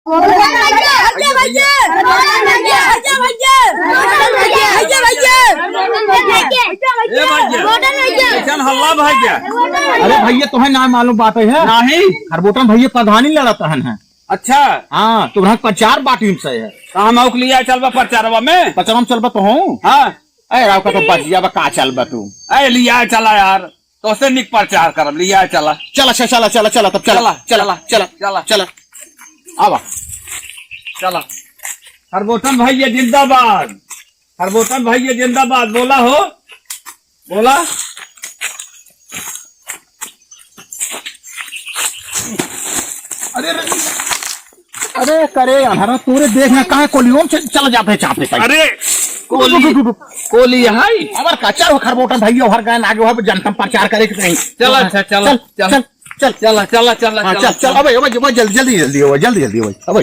हल्ला भैया। अरे भैया तुम्हें ना मालूम बात है नहीं खरबोटन भैया प्रधानी लड़ता है। अच्छा हाँ तुम्हारा प्रचार बाटी से है। हम लिया चलबा प्रचारवा में प्रचार चलबा तो हूँ। हाँ राव का तो बच गया का चलबा तू लिया चला यार तो से निक प्रचार कर लिया चला चला चला चला चला तब चला चला चला चला चला आवा चला। खरबोटन भैया जिंदाबाद, खरबोटन भैया जिंदाबाद। बोला हो बोला। अरे अरे करे अनहरा तोरे देखना कहा कोलियों चला जाते हैं चापे। अरे कोली है हमार कच्चा हो खरबोटन भैया हर गए आगे वहां जनता प्रचार करे कि नहीं। चला चल चल चल चल चला चला चला चल चल अब जल्दी जल्दी जल्दी हो जल्दी जल्दी हो अब।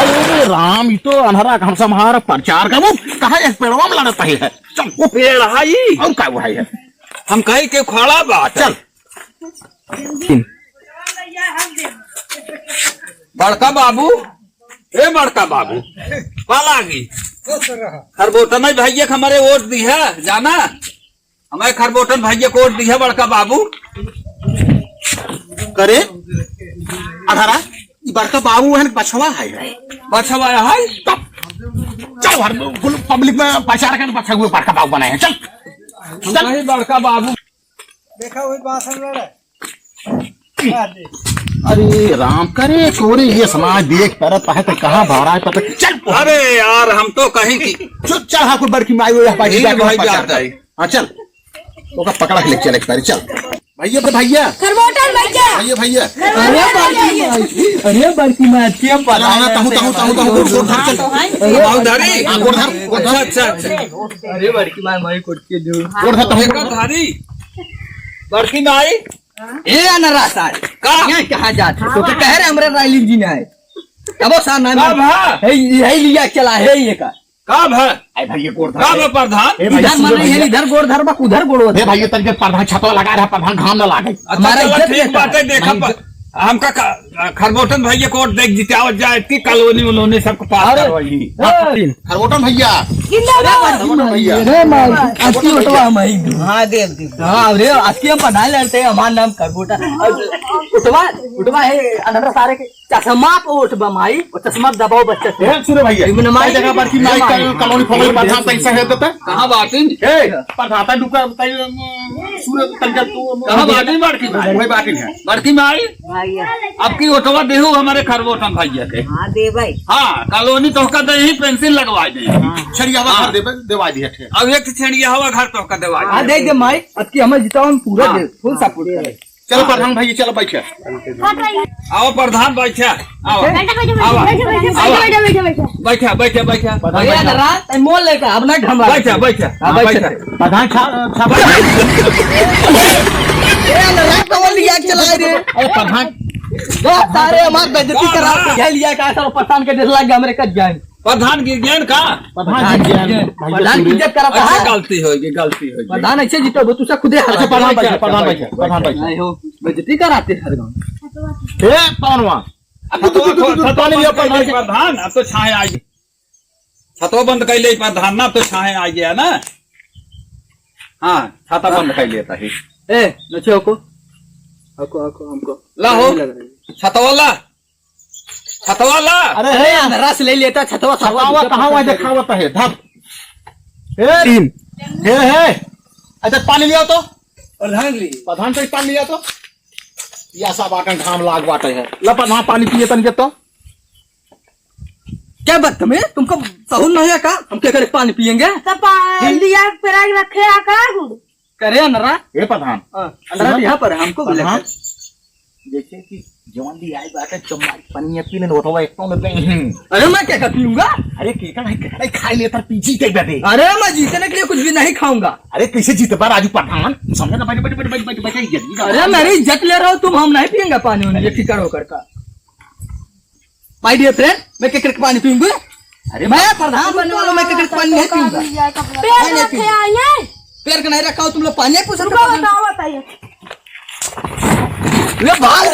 अरे राम ये तो अनहरा हमसे हमारा प्रचार का वो कहा एक पेड़वा में लड़ता है। चल वो पेड़ है और क्या वो है हम कहीं के खड़ा बात। चल बड़का बाबू ए बड़का बाबू पालागी खरबोटन भैया हमारे वोट दी है जाना। हमारे खरबोटन भैया को वोट दी है बड़का बाबू। करे अनहरा बड़का बाबू है बछवा है बछवा है चल हर पब्लिक में प्रचार कर बछा हुए बड़का बाबू बनाए हैं। चल चल बड़का बाबू देखा वही बासन लड़ा। अरे राम करे चोरी ये समाज देख परत है तो कहाँ भाड़ा है पता। चल अरे यार हम तो कहीं की चल चल हाँ कोई बड़की माई हाँ चल तो का पकड़ा के ले चल एक बारी चल भैया भैया खरबोटन भैया भैया अरे बड़की माँ क्या अरे बड़की माँ मारी कोट के जो धारी बड़की माई ए अनरा सारे कहाँ कहाँ जाते तो कह रहे हमारे राइलिंग जी ने है अब सार नाम है लिया चला है ये का कब है भैया गोरधर कब है प्रधान इधर माने है इधर गोरधर बा उधर गोड़ो हे भैया तनके प्रधान छतवा लगा रहा प्रधान घाम न लागे। हमारा इज्जत बातें देखा हमका खरबोटन भैया को देख जितावत जाए की कॉलोनी उन्होंने सबको पास करवाई। खरबोटन भैया भैया अरे मार आपकी उठवा मई हां देव हां अरे आपकी हम पढ़ा लड़ते हैं हमारा नाम खरबोटा उठवा उठवा है अनरा सारे के चश्मा पे उठवा माई और चश्मा दबाओ बच्चे से ए सुनो भैया इवन माई जगह पर की माई कॉलोनी फॉलोनी प्रधान पैसा है देता कहां बातिन ए प्रधाता दुका सूरज तनके तू कहां बातिन बड़की माई वही बात है बड़की माई आपकी ओटवा देहू हमारे खरबोटन भैया के। हाँ दे भाई हाँ कॉलोनी तो का यही पेंसिल लगवा दी छड़िया हवा घर देवा दी है। अब एक छेड़िया हवा घर तो का देवा हां दे दे माई अब की हम जितावन पूरा दे फुल सपोर्ट करे। चलो प्रधान भैया चलो बैठे आओ प्रधान बैठा आओ बैठा बैठा बैठा भैया ना रात मोल लेकर अपना घमा बैठा बैठा बैठा प्रधान ए ना रात को लिया चला रे अरे प्रधान सारे हमार बेइज्जती करा के लिया का सब पठान के देश लाग हमरे कट जाए प्रधान की ज्ञान का प्रधान प्रधान की इज्जत करता है गलती होगी प्रधान ऐसे जीतो तू सब खुदे अच्छा प्रधान बैठे नहीं हो बेइज्जती कराते हर गांव ए पवनवा प्रधान अब तो छाए आई छतो बंद कर ले प्रधान ना तो छाए आ गया ना। हाँ छाता बंद कर लेता है ए नचे को हमको ला हो छतवाला छतवाला अरे हे रस ले लेता छतवा छतवा कहाँ हुआ दिखावत है धप ए तीन हे अच्छा पानी लिया तो प्रधान से पानी लिया तो या सब आकर घाम लाग बाटे है ला प्रधान पानी पिए तन के तो क्या बात तुम्हें तुमको सहूल नहीं है का हम क्या करे पानी पियेंगे लिया पेराग रखे आका करे अनरा ए प्रधान अनरा यहाँ पर है हमको भी प्रधान देखिए कि जवान दी आई बात है तुम्हारी पनिया पीने उठवा एक तो में अरे मैं क्या कर पीऊंगा अरे केका नहीं खाई लेता पीछी के बैठे अरे मैं जीतने के लिए कुछ भी नहीं खाऊंगा। अरे कैसे जीत पा राजू प्रधान समझे ना बैठे इज्जत। अरे मेरी इज्जत ले रहा हूँ तुम हम नहीं पियेंगे पानी उन्हें ये फिक्र होकर का माय डियर फ्रेंड मैं क्या करके पानी पीऊंगा। अरे मैं प्रधान बनने वाला मैं क्या पानी नहीं पीऊंगा। पैर का नहीं रखा हो तुम लोग पानी पूछ बताइए ये भाग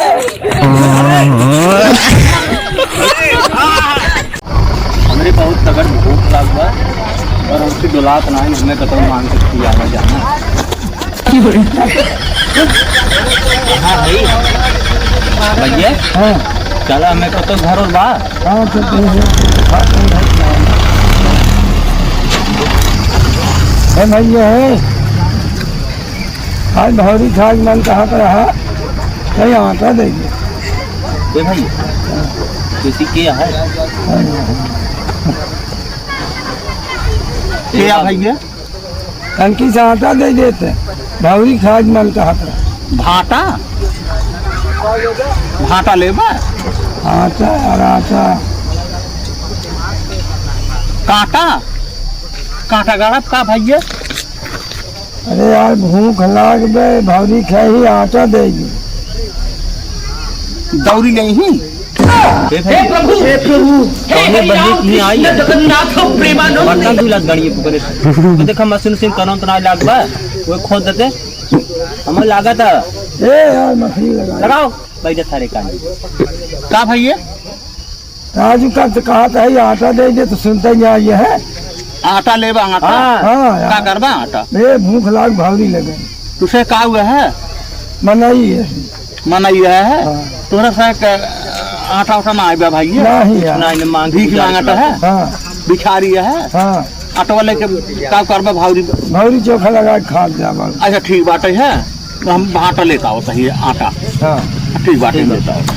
हमरे बहुत तगड़ भूख लागल बा और उसकी दुलात ना हमें कतौ मांग सकती आना जाना। हाँ भाई भैया चला हमें कतौ घर और बा। भैया है आज भौरी खाग मन कहाँ पर रहा नहीं आटा देंगे ए भैया किसी क्या है क्या भैया टंकी से आटा दे देते भौरी खाग मन कहाँ पर भाटा भाटा लेबा आटा और आटा कांटा कांटा गड़ब का भैया। अरे यार भूख लाग बे भौरी खाई आटा देगी दौरी नहीं हे प्रभु कौने बंदी नहीं आई है बर्तन धुला गाड़ी पकड़े तो देखा मशीन से करन तना लागबा वो खोद देते हमें लागत ए यार मछली लगाओ भाई दे सारे कान का भैया राजू का तो कहा था ये आटा दे दे तो सुनते ही ये है आटा लेबा आटा हाँ का करबा आटा ये भूख लाग भौरी लगे तुसे का हुआ है मनाई है मना ये है तोरा से आटा उठा ना आइबा भाई नहीं यार नहीं मांग भीख मांगता है हाँ भिखारी है हाँ आटा वाले के का करबा भावरी भौरी चोखा लगा के खा जावा अच्छा ठीक बात है हम आटा लेता हो सही आटा हाँ ठीक बात है लेता हो